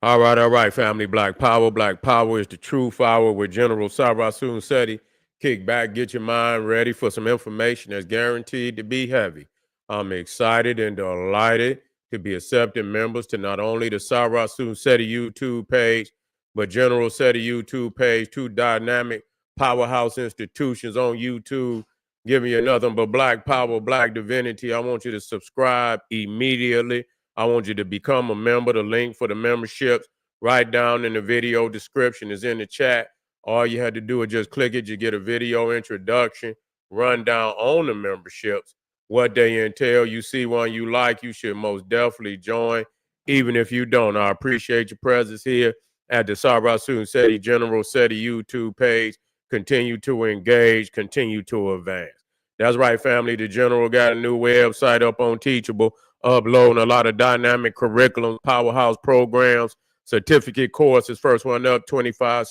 All right, family. Black Power. Black Power is the true power with General Sarasun Seti. Kick back, get your mind ready for some information that's guaranteed to be heavy. I'm excited and delighted to be accepting members to not only the Sarasun Seti YouTube page, but General Seti YouTube page, two dynamic powerhouse institutions on YouTube. Give me another but Black Power, Black Divinity. I want you to subscribe immediately. I want you to become a member. The link for the memberships right down in the video description is in the chat. All you had to do is just click it. You get a video introduction, rundown on the memberships, what they entail. You see one you like, you should most definitely join. Even if you don't, I appreciate your presence here at the Sarasun Seti General Seti YouTube page. Continue to engage, continue to advance. That's right, family. The General got a new website up on Teachable, uploading a lot of dynamic curriculum, powerhouse programs, certificate courses. First one up, 25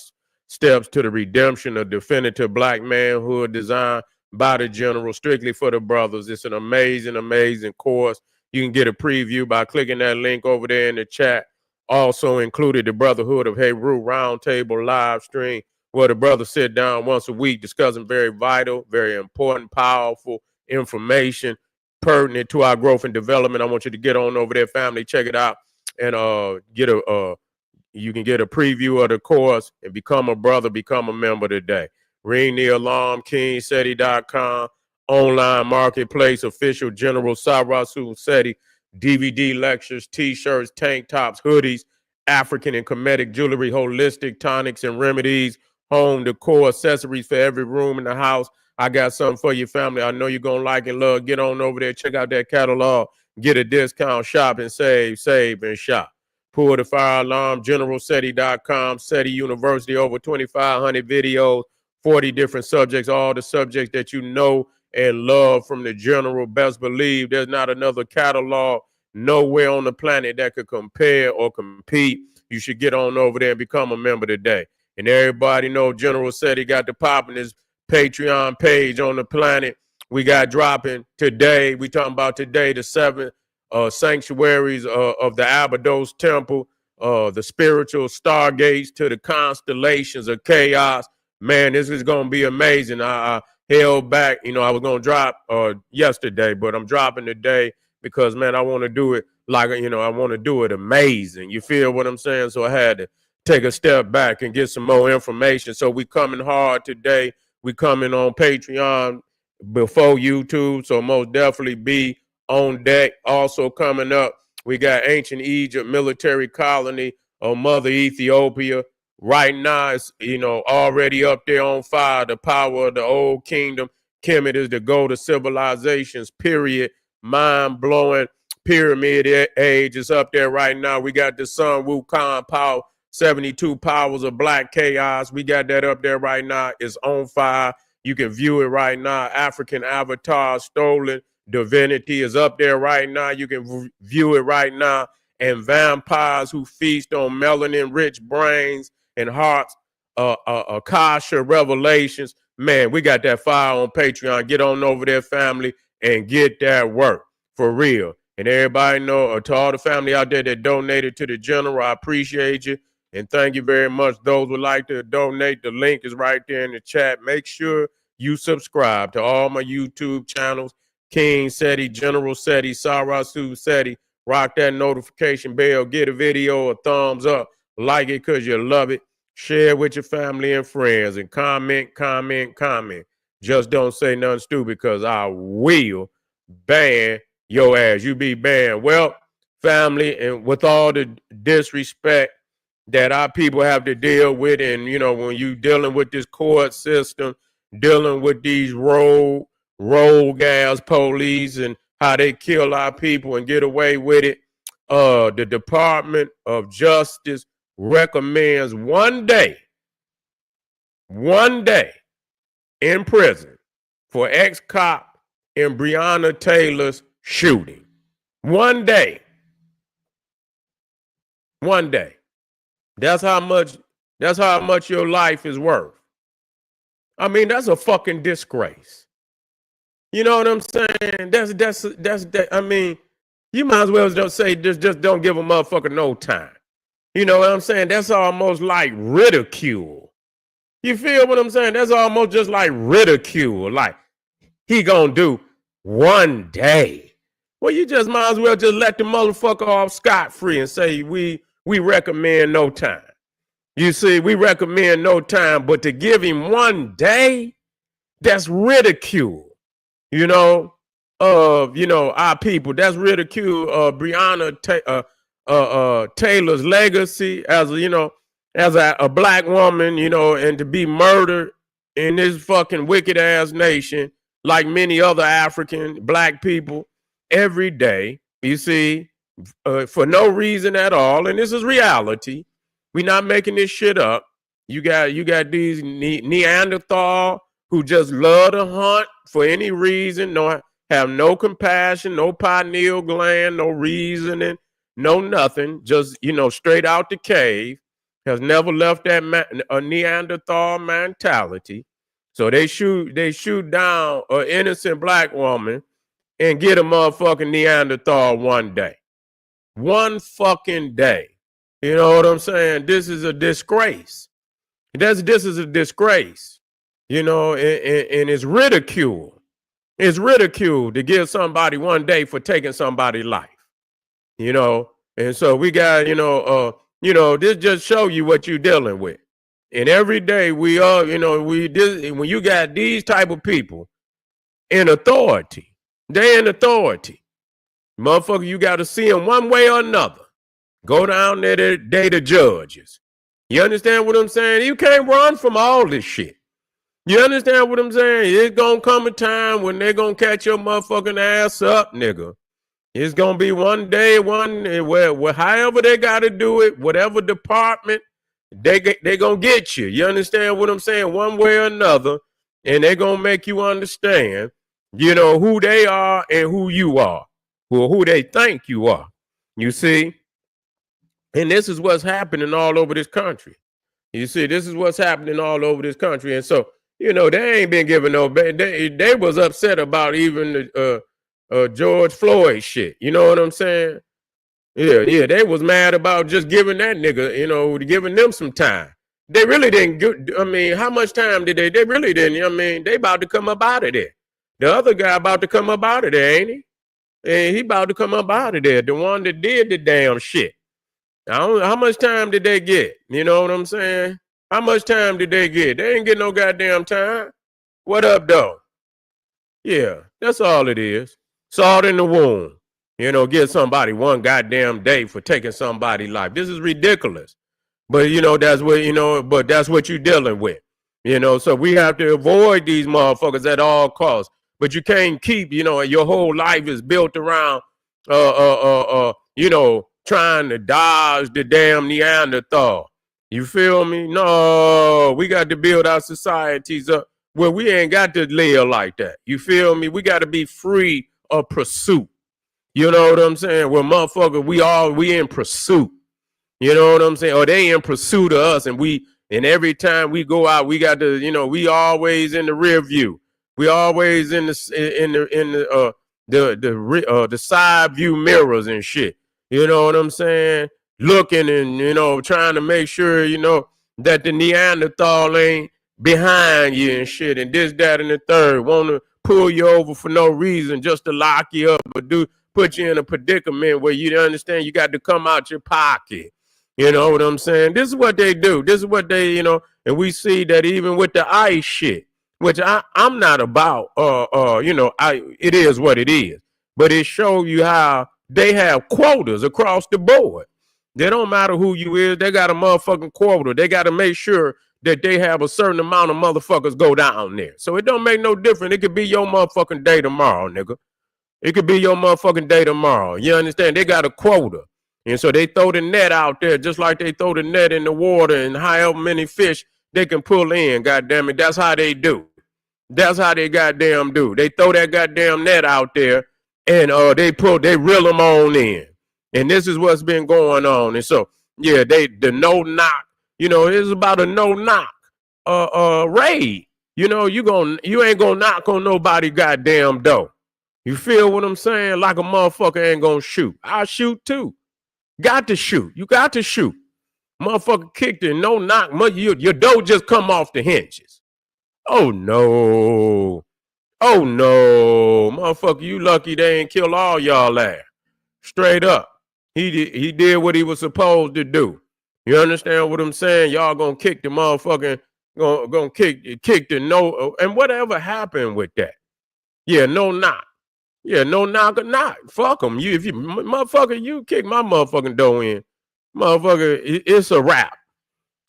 steps to the redemption of definitive black manhood, designed by the General, strictly for the brothers. It's an amazing, amazing course. You can get a preview by clicking that link over there in the chat. Also included the Brotherhood of Heru Roundtable live stream, where the brothers sit down once a week discussing very vital, very important, powerful information pertinent to our growth and development. I want you to get on over there, family, check it out, and you can get a preview of the course and become a brother, become a member today. Ring the alarm, KingSeti.com, online marketplace, official General Sarasu Seti, DVD lectures, t-shirts, tank tops, hoodies, African and Kemetic jewelry, holistic tonics and remedies, home decor, accessories for every room in the house. I got something for your family. I know you're going to like and love. Get on over there, check out that catalog, get a discount, shop and save and shop. Pull the fire alarm, generalseti.com, Seti University, over 2,500 videos, 40 different subjects, all the subjects that you know and love from the General. Best believe there's not another catalog nowhere on the planet that could compare or compete. You should get on over there and become a member today. And everybody know General Seti got the popping his Patreon page on the planet. We got dropping today. We talking about today, the 7th. Sanctuaries of the Abydos Temple, the spiritual stargates to the constellations of chaos. Man, this is going to be amazing. I held back. I was going to drop yesterday, but I'm dropping today because, man, I want to do it like, I want to do it amazing. You feel what I'm saying? So I had to take a step back and get some more information. So we coming hard today. We coming on Patreon before YouTube. So most definitely be on deck. Also coming up, we got ancient Egypt military colony of Mother Ethiopia. Right now, it's already up there on fire. The power of the old kingdom. Kemet is the goal to civilizations. Period. Mind blowing. Pyramid age is up there right now. We got the Sun Wukong power. 72 powers of black chaos. We got that up there right now. It's on fire. You can view it right now. African avatar stolen. Divinity is up there right now. You can view it right now. And vampires who feast on melanin-rich brains and hearts, Akasha revelations. Man, we got that fire on Patreon. Get on over there, family, and get that work for real. And everybody know, to all the family out there that donated to the General, I appreciate you. And thank you very much. Those would like to donate, the link is right there in the chat. Make sure you subscribe to all my YouTube channels. King Seti, General Seti, Sarasu Seti. Rock that notification bell. Get a video a thumbs up. Like it because you love it. Share with your family and friends. And comment. Just don't say nothing stupid because I will ban your ass. You be banned. Well, family, and with all the disrespect that our people have to deal with, and, when you dealing with this court system, dealing with these rogue ass police and how they kill our people and get away with it. The Department of Justice recommends one day in prison for ex-cop in Breonna Taylor's shooting. One day. That's how much your life is worth. I mean, that's a fucking disgrace. You know what I'm saying? That's I mean, you might as well just say just don't give a motherfucker no time. You know what I'm saying? That's almost like ridicule. You feel what I'm saying? That's almost just like ridicule. Like he gonna do one day. Well, you just might as well just let the motherfucker off scot-free and say we recommend no time. You see, we recommend no time, but to give him one day, that's ridicule. You know, our people. That's ridicule Breonna Taylor's legacy as a black woman, and to be murdered in this fucking wicked ass nation, like many other African black people, every day. You see, for no reason at all, and this is reality. We're not making this shit up. You got these Neanderthal who just love to hunt for any reason, have no compassion, no pineal gland, no reasoning, no nothing, just straight out the cave, has never left that a Neanderthal mentality. So they shoot down an innocent black woman and get a motherfucking Neanderthal one day. One fucking day. You know what I'm saying? This is a disgrace. This is a disgrace. And it's ridicule. It's ridicule to give somebody one day for taking somebody's life. And so we got, this just show you what you're dealing with. And every day we are, when you got these type of people in authority, they in authority. Motherfucker, you got to see them one way or another. Go down there to judges. You understand what I'm saying? You can't run from all this shit. You understand what I'm saying? It's going to come a time when they're going to catch your motherfucking ass up, nigga. It's going to be one day, where however they got to do it, whatever department, they going to get you. You understand what I'm saying? One way or another. And they're going to make you understand, who they are and who you are, or who they think you are. You see? And this is what's happening all over this country. You see, this is what's happening all over this country. And so, they ain't been giving no, they was upset about even the George Floyd shit. You know what I'm saying? Yeah, they was mad about just giving that nigga, giving them some time. They really didn't how much time did they really didn't, they about to come up out of there. The other guy about to come up out of there, ain't he? And he about to come up out of there, the one that did the damn shit. I don't know how much time did they get? You know what I'm saying? How much time did they get? They ain't get no goddamn time. What up, though? Yeah, that's all it is. Salt in the wound. Give somebody one goddamn day for taking somebody's life. This is ridiculous. But that's what you're dealing with. So we have to avoid these motherfuckers at all costs. But you can't keep, your whole life is built around trying to dodge the damn Neanderthal. You feel me? No, we got to build our societies up where we ain't got to live like that. You feel me? We got to be free of pursuit. You know what I'm saying? Well, motherfucker, we in pursuit. You know what I'm saying? Or they in pursuit of us, and every time we go out, we got to, we always in the rear view. We always in the side view mirrors and shit. You know what I'm saying? Looking and, trying to make sure, that the Neanderthal ain't behind you and shit. And this, that, and the third. Want to pull you over for no reason just to lock you up or put you in a predicament where you understand you got to come out your pocket. You know what I'm saying? This is what they do. This is what they, and we see that even with the ICE shit, which I'm not about, it is what it is. But it shows you how they have quotas across the board. They don't matter who you is. They got a motherfucking quota. They got to make sure that they have a certain amount of motherfuckers go down there. So it don't make no difference. It could be your motherfucking day tomorrow, nigga. It could be your motherfucking day tomorrow. You understand? They got a quota. And so they throw the net out there just like they throw the net in the water and however many fish they can pull in. God damn it. That's how they do. That's how they goddamn do. They throw that goddamn net out there and they reel them on in. And this is what's been going on. And so, yeah, the no knock, it's about a no knock raid. You ain't gonna knock on nobody goddamn door. You feel what I'm saying? Like a motherfucker ain't gonna shoot. I'll shoot too. Got to shoot. You got to shoot. Motherfucker kicked it, no knock. Your door just come off the hinges. Oh no. Oh no. Motherfucker, you lucky they ain't kill all y'all ass. Straight up. He did what he was supposed to do. You understand what I'm saying? Y'all gonna kick the motherfucking gonna kick the no, and whatever happened with that. Yeah, no knock. Yeah, no knock or knock. Fuck them. If you motherfucker, you kick my motherfucking door in, motherfucker, it's a wrap.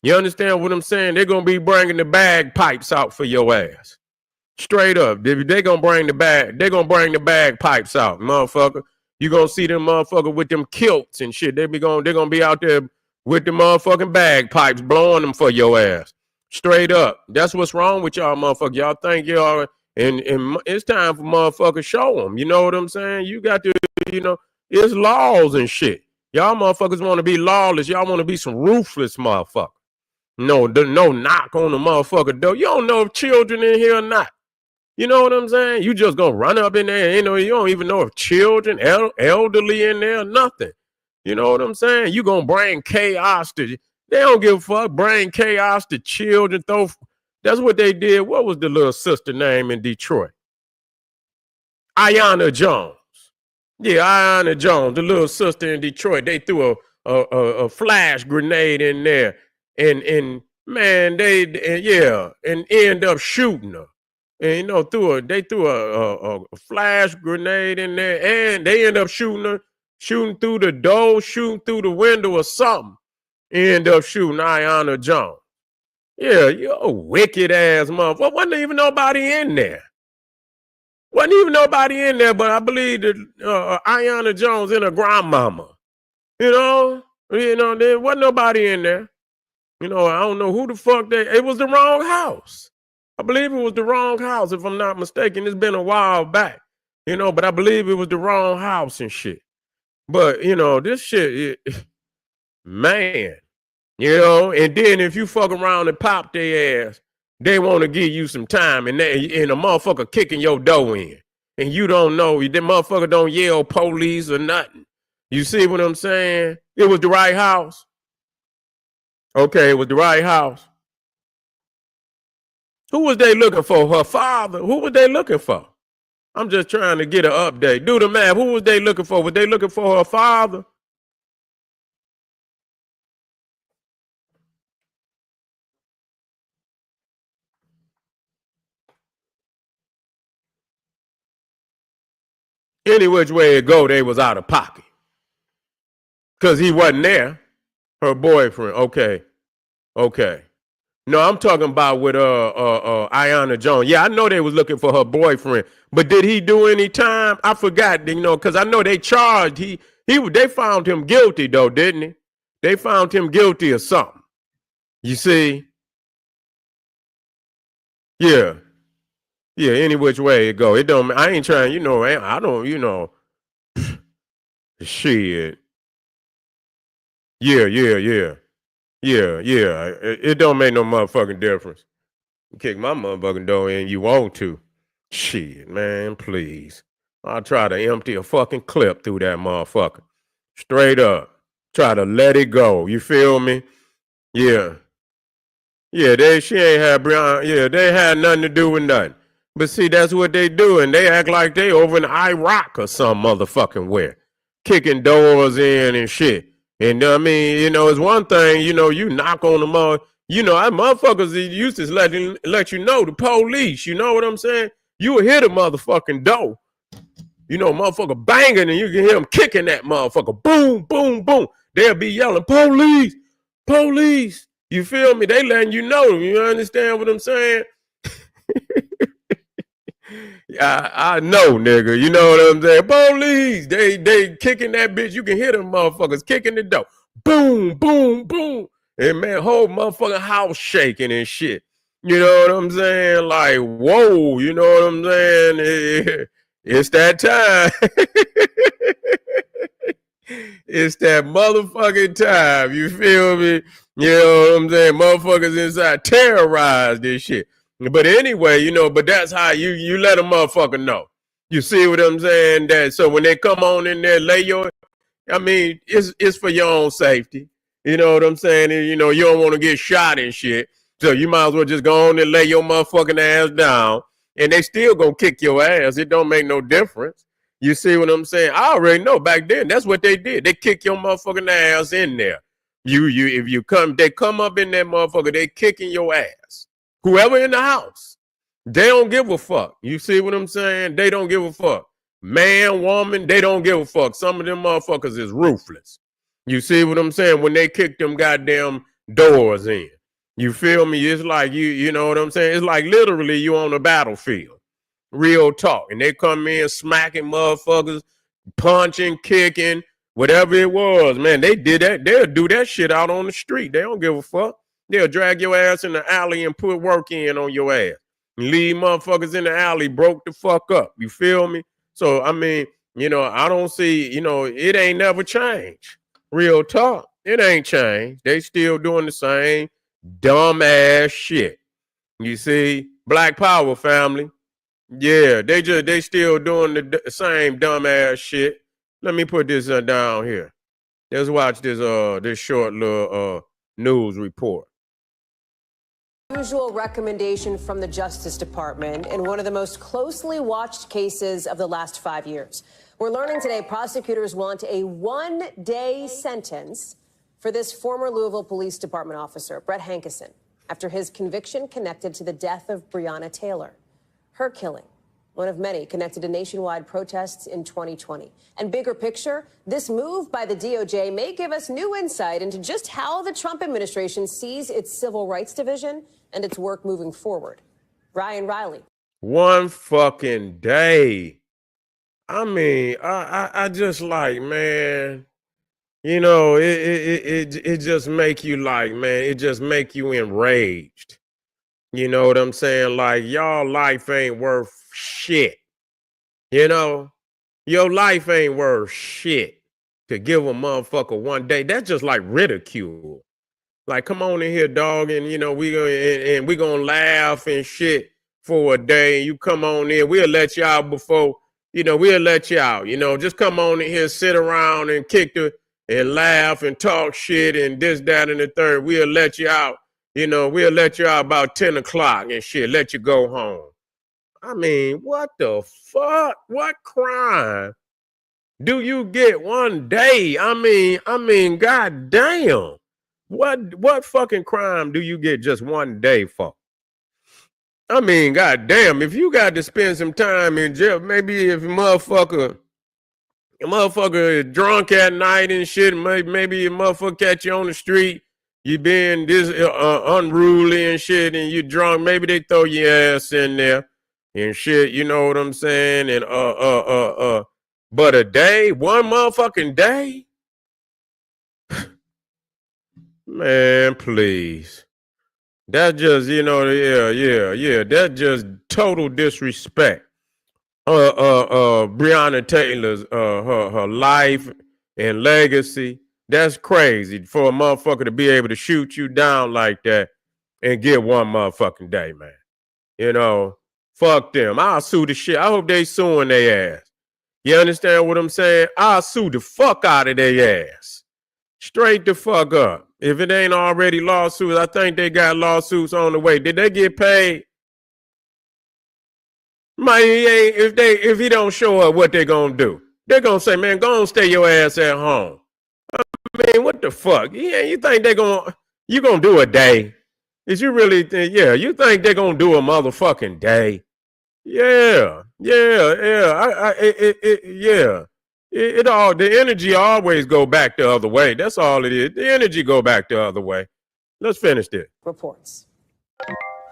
You understand what I'm saying? They're gonna be bringing the bagpipes out for your ass. Straight up. They gonna bring the bagpipes out, motherfucker. You gonna see them motherfucker with them kilts and shit. They're gonna be out there with the motherfucking bagpipes blowing them for your ass. Straight up. That's what's wrong with y'all motherfucker. Y'all think y'all and it's time for motherfuckers show them. You know what I'm saying? You got to, it's laws and shit. Y'all motherfuckers want to be lawless. Y'all want to be some ruthless motherfuckers. No knock on the motherfucker door. You don't know if children in here or not. You know what I'm saying? You just gonna run up in there. You don't even know if children, elderly in there, nothing. You know what I'm saying? You gonna bring chaos to. They don't give a fuck. Bring chaos to children. That's what they did. What was the little sister name in Detroit? Ayanna Jones. Yeah, Ayanna Jones, the little sister in Detroit. They threw a flash grenade in there, and man, and end up shooting her. And they threw a flash grenade in there, and they end up shooting her, shooting through the door, shooting through the window or something. End up shooting Ayanna Jones. Yeah, you a wicked ass motherfucker. Wasn't even nobody in there. But I believe that Ayanna Jones and her grandmama. There wasn't nobody in there. I don't know who the fuck it was the wrong house. I believe it was the wrong house, if I'm not mistaken. It's been a while back, but I believe it was the wrong house and shit. But, this shit, man, and then if you fuck around and pop their ass, they want to give you some time, and a motherfucker kicking your door in, and you don't know, the motherfucker don't yell police or nothing. You see what I'm saying? It was the right house. Okay, it was the right house. Who was they looking for? Her father? Who was they looking for? I'm just trying to get an update. Do the math. Who was they looking for? Was they looking for her father? Any which way it go, they was out of pocket. Because he wasn't there. Her boyfriend. Okay. No, I'm talking about with Ayanna Jones. Yeah, I know they was looking for her boyfriend, but did he do any time? I forgot, because I know they charged. They found him guilty though, didn't he? They found him guilty of something. You see? Yeah. Yeah, any which way it go. It don't. I ain't trying. I don't. Shit. Yeah. It don't make no motherfucking difference. You kick my motherfucking door in, you want to. Shit, man, please. I'll try to empty a fucking clip through that motherfucker. Straight up. Try to let it go. You feel me? Yeah. Yeah, she ain't had Breonna. Yeah, they had nothing to do with nothing. But see, that's what they do, and they act like they over in Iraq or some motherfucking where. Kicking doors in and shit. And I mean, it's one thing, you knock on the mother. Motherfuckers used to let you know, the police, you know what I'm saying? You will hear the motherfucking door. Motherfucker banging, and you can hear them kicking that motherfucker. Boom, boom, boom. They'll be yelling, police, police. You feel me? They letting you know. You understand what I'm saying? I know, nigga. You know what I'm saying? Police. They kicking that bitch. You can hear them motherfuckers kicking the door. Boom, boom, boom. And man, whole motherfucking house shaking and shit. You know what I'm saying? Like, whoa, you know what I'm saying? It's that time. It's that motherfucking time. You feel me? You know what I'm saying? Motherfuckers inside terrorize this shit. But anyway, but that's how you let a motherfucker know. You see what I'm saying? That so when they come on in there, it's for your own safety. You know what I'm saying? And, you know, you don't want to get shot and shit. So you might as well just go on and lay your motherfucking ass down. And they still gonna kick your ass. It don't make no difference. You see what I'm saying? I already know back then that's what they did. They kick your motherfucking ass in there. If you come, they come up in that motherfucker, they kicking your ass. Whoever in the house. They don't give a fuck. You see what I'm saying? They don't give a fuck. Man, woman, they don't give a fuck. Some of them motherfuckers is ruthless. You see what I'm saying? When they kick them goddamn doors in. You feel me? It's like you know what I'm saying? It's like literally you on a battlefield. Real talk. And they come in smacking motherfuckers, punching, kicking, whatever it was. Man, they did that. They'll do that shit out on the street. They don't give a fuck. They'll drag your ass in the alley and put work in on your ass. Leave motherfuckers in the alley broke the fuck up. You feel me? So, I mean, you know, I don't see, you know, it ain't never changed. Real talk. It ain't changed. They still doing the same dumb ass shit. You see? Black Power family. Yeah, they still doing the same dumb ass shit. Let me put this down here. Let's watch this short little news report. Usual recommendation from the Justice Department in one of the most closely watched cases of the last 5 years. We're learning today prosecutors want a one-day sentence for this former Louisville Police Department officer, Brett Hankison, after his conviction connected to the death of Breonna Taylor. Her killing, one of many connected to nationwide protests in 2020. And bigger picture, this move by the DOJ may give us new insight into just how the Trump administration sees its civil rights division and its work moving forward. Ryan Riley. One fucking day. I mean, I just like, man, you know, it just make you like, man, it just make you enraged. You know what I'm saying? Like, y'all life ain't worth shit. You know, your life ain't worth shit to give a motherfucker one day. That's just like ridicule. Like, come on in here, dog, and you know we gonna laugh and shit for a day. And you come on in, we'll let you out before, you know, we'll let you out. You know, just come on in here, sit around and kick the and laugh and talk shit and this, that, and the third. We'll let you out. You know, we'll let you out about 10 o'clock and shit. Let you go home. I mean, what the fuck? What crime do you get one day? I mean, goddamn. What fucking crime do you get just one day for? I mean, goddamn, if you got to spend some time in jail, maybe if a motherfucker is drunk at night and shit, maybe a motherfucker catch you on the street, you being this unruly and shit, and you drunk, maybe they throw your ass in there and shit, you know what I'm saying? And but a day, one motherfucking day? Man, please. That just, you know, yeah. That just total disrespect. Breonna Taylor's her life and legacy. That's crazy for a motherfucker to be able to shoot you down like that and get one motherfucking day, man. You know, fuck them. I'll sue the shit. I hope they suing their ass. You understand what I'm saying? I'll sue the fuck out of their ass. Straight the fuck up. If it ain't already lawsuits, I think they got lawsuits on the way. Did they get paid? Man, if he don't show up, what they gonna do? They're gonna say, man, go on, stay your ass at home. I mean, what the fuck? Yeah, you think you gonna do a day? Is you really think? Yeah, you think they're gonna do a motherfucking day? Yeah. It all, the energy always go back the other way. That's all it is. The energy go back the other way. Let's finish this. Reports.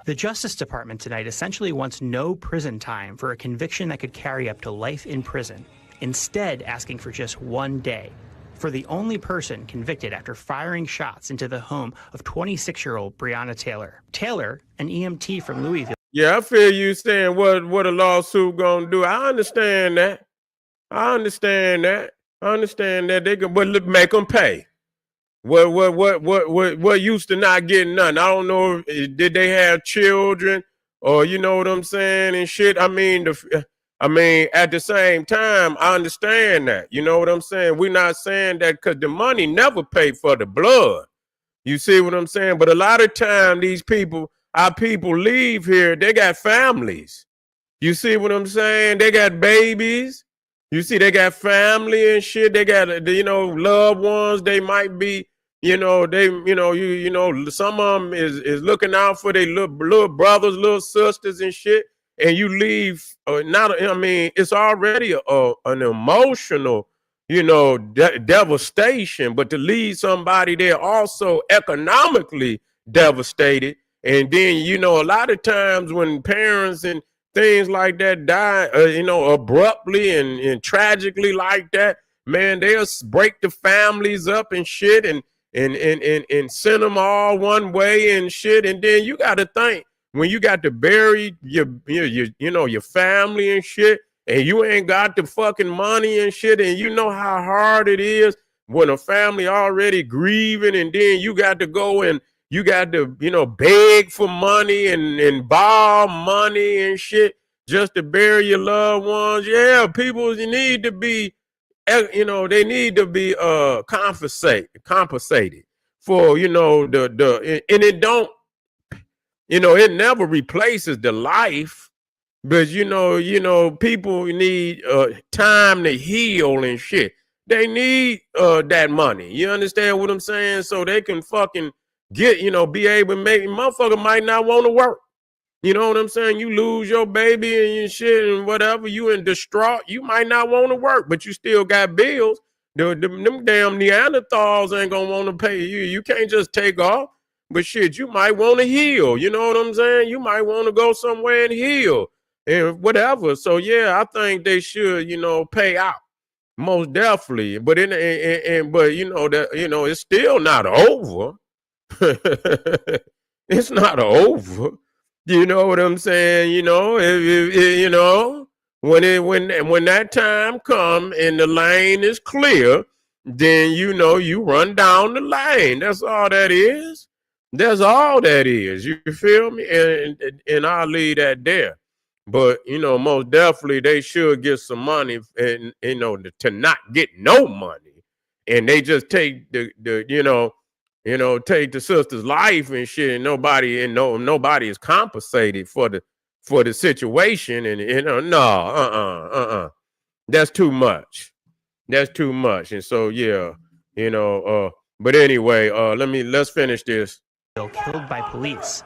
The Justice Department tonight essentially wants no prison time for a conviction that could carry up to life in prison, instead asking for just one day for the only person convicted after firing shots into the home of 26-year-old Breonna Taylor. Taylor, an EMT from Louisville. Yeah, I feel you saying what a lawsuit gonna do. I understand that. They can, but make them pay. What used to not getting none? I don't know. Did they have children or you know what I'm saying and shit? I mean, I mean, at the same time, I understand that. You know what I'm saying? We're not saying that because the money never paid for the blood. You see what I'm saying? But a lot of time, our people leave here, they got families. You see what I'm saying? They got babies. You see, they got family and shit. They got, loved ones. They might be, some of them is looking out for their little brothers, little sisters and shit. And you leave, it's already an emotional, devastation. But to leave somebody there also economically devastated. And then, a lot of times when parents and things like that die, abruptly and tragically like that, man, they'll break the families up and shit and send them all one way and shit. And then you got to think, when you got to bury your family and shit, and you ain't got the fucking money and shit, and you know how hard it is when a family already grieving, and then you got to go and you got to, beg for money and borrow money and shit just to bury your loved ones. Yeah, people need to be, they need to be compensated for, and it don't, it never replaces the life, but people need time to heal and shit. They need that money. You understand what I'm saying? So they can fucking get, be able to make, motherfucker might not want to work. You know what I'm saying? You lose your baby and your shit and whatever, you in distraught, you might not want to work, but you still got bills. Them damn Neanderthals ain't gonna want to pay you. You can't just take off. But shit, you might want to heal. You know what I'm saying? You might want to go somewhere and heal and whatever. So yeah, I think they should, pay out. Most definitely. But it's still not over. It's not over. You know what I'm saying? When that time come and the lane is clear, then you run down the lane. That's all that is. That's all that is. You feel me? And I'll leave that there. But most definitely they should get some money, and to not get no money, and they just take the take the sister's life and shit, and nobody is compensated for the situation, and that's too much. That's too much. And so yeah, but anyway, let's finish this. Killed by police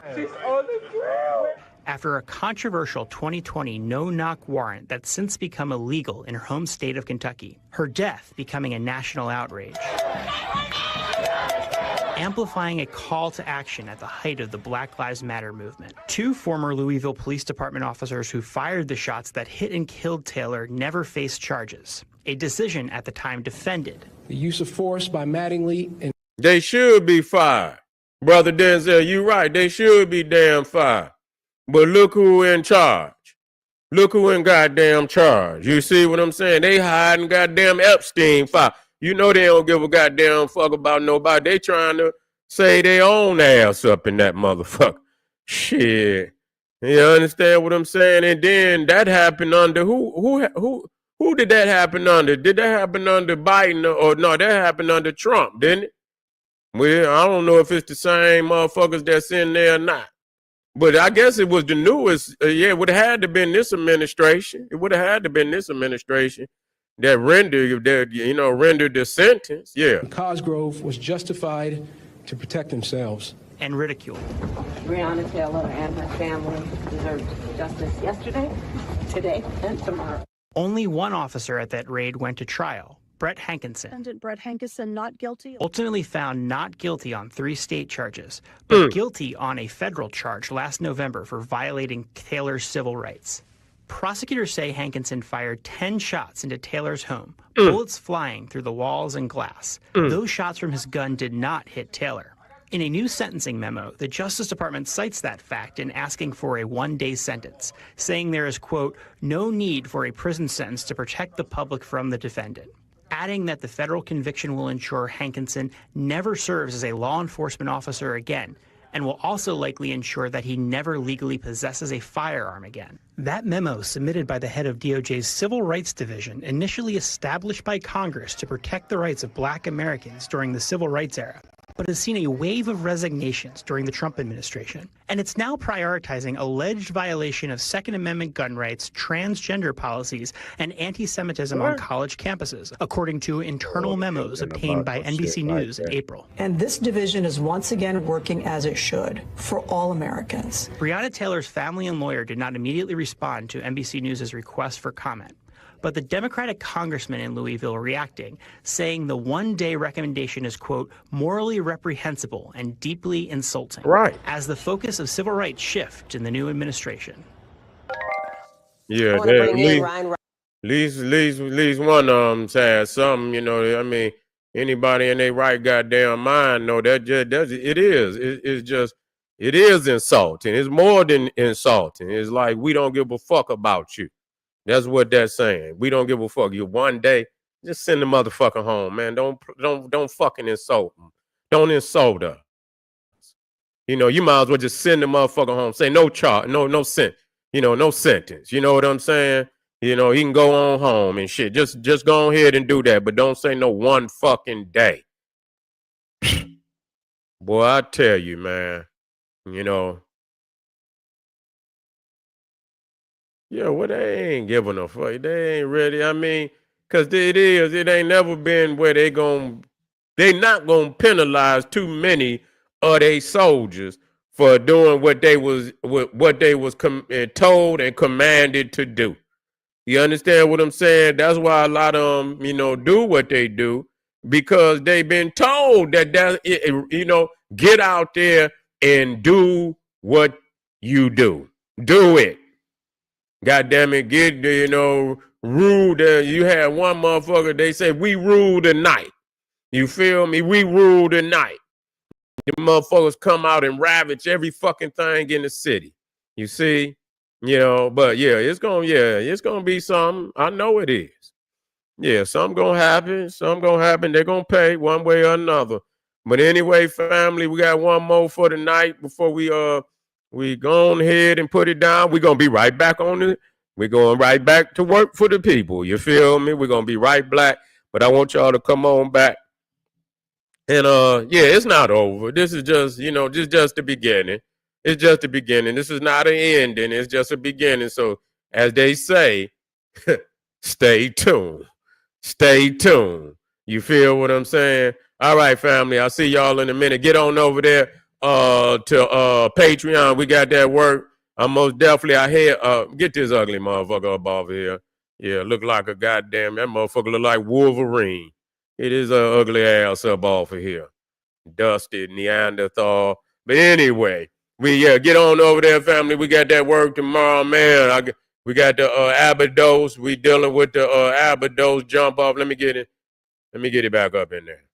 after a controversial 2020 no-knock warrant that's since become illegal in her home state of Kentucky. Her death becoming a national outrage, amplifying a call to action at the height of the Black Lives Matter movement. Two former Louisville Police Department officers who fired the shots that hit and killed Taylor never faced charges, a decision at the time defended. The use of force by Mattingly and they should be fired. Brother Denzel, you right. They should be damn fired. But look who in charge. Look who in goddamn charge. You see what I'm saying? They hiding goddamn Epstein file. They don't give a goddamn fuck about nobody. They trying to say their own ass up in that motherfucker. Shit. You understand what I'm saying? And then that happened under who did that happen under? Did that happen under Biden or no, that happened under Trump, didn't it? Well, I don't know if it's the same motherfuckers that's in there or not. But I guess it was the newest. It would have had to been this administration. It would have had to been this administration that rendered the sentence. Yeah. Cosgrove was justified to protect themselves. And ridiculed. Breonna Taylor and her family deserved justice yesterday, today, and tomorrow. Only one officer at that raid went to trial. Brett Hankinson. Defendant Brett Hankinson not guilty. Ultimately found not guilty on 3 state charges, but guilty on a federal charge last November for violating Taylor's civil rights. Prosecutors say Hankinson fired 10 shots into Taylor's home, bullets flying through the walls and glass. Those shots from his gun did not hit Taylor. In a new sentencing memo, the Justice Department cites that fact in asking for a 1-day sentence, saying there is, quote, no need for a prison sentence to protect the public from the defendant, adding that the federal conviction will ensure Hankinson never serves as a law enforcement officer again, and will also likely ensure that he never legally possesses a firearm again. That memo, submitted by the head of DOJ's Civil Rights Division, initially established by Congress to protect the rights of Black Americans during the Civil Rights era, but has seen a wave of resignations during the Trump administration. And it's now prioritizing alleged violation of Second Amendment gun rights, transgender policies, and anti-Semitism on college campuses, according to internal memos obtained by NBC News in April. And this division is once again working as it should for all Americans. Breonna Taylor's family and lawyer did not immediately respond to NBC News' request for comment. But the Democratic congressman in Louisville reacting, saying the one-day recommendation is, quote, morally reprehensible and deeply insulting. Right. As the focus of civil rights shift in the new administration. Yeah, I at bring in Ryan. least one of them said something, you know. I mean, anybody in their right goddamn mind know that it is insulting. It's more than insulting. It's like, we don't give a fuck about you. That's what that's saying. We don't give a fuck. You one day, just send the motherfucker home, man. Don't fucking insult them. Don't insult her. You know, you might as well just send the motherfucker home. Say no charge, no sentence. You know, no sentence. You know what I'm saying? You know, he can go on home and shit. Just go ahead and do that, but don't say no one fucking day. Boy, I tell you, man. You know. Yeah, well, they ain't giving a fuck. They ain't ready. I mean, because it ain't never been where they not going to penalize too many of their soldiers for doing what they was told and commanded to do. You understand what I'm saying? That's why a lot of them, you know, do what they do, because they've been told that you know, get out there and do what you do. Do it. God damn it, you know, rule you had one motherfucker, they say, we rule the night. You feel me? We rule the night. The motherfuckers come out and ravage every fucking thing in the city. You see? You know, but yeah, it's gonna be something. I know it is. Yeah, something gonna happen. Something gonna happen. They're gonna pay one way or another. But anyway, family, we got one more for the night before we go on ahead and put it down. We're going to be right back on it. We're going right back to work for the people. You feel me? We're going to be right back. But I want y'all to come on back. And yeah, it's not over. This is just, you know, just the beginning. It's just the beginning. This is not an ending. It's just a beginning. So as they say, stay tuned. Stay tuned. You feel what I'm saying? All right, family. I'll see y'all in a minute. Get on over there to Patreon. We got that work. I'm most definitely out here. Get this ugly motherfucker up over here. Yeah, look like a goddamn, that motherfucker look like Wolverine. It is an ugly ass up off of here. Dusty Neanderthal. But anyway, get on over there, family. We got that work tomorrow, man. We got the Abados. We dealing with the Abados jump off. Let me get it back up in there.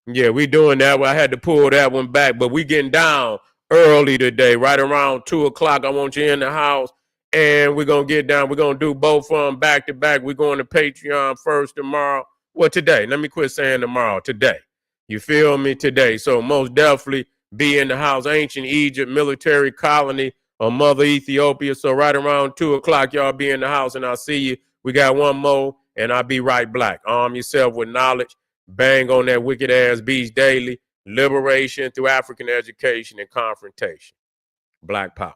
Yeah, we doing that. I had to pull that one back, but we getting down early today, right around 2 o'clock. I want you in the house, and we're going to get down. We're going to do both of them back to back. We're going to Patreon first tomorrow. Well, today. Let me quit saying tomorrow. Today. You feel me? Today. So most definitely be in the house. Ancient Egypt military colony of Mother Ethiopia. So right around 2 o'clock, y'all be in the house, and I'll see you. We got one more, and I'll be right back. Arm yourself with knowledge. Bang on that wicked ass beast daily. Liberation through African education and confrontation. Black power.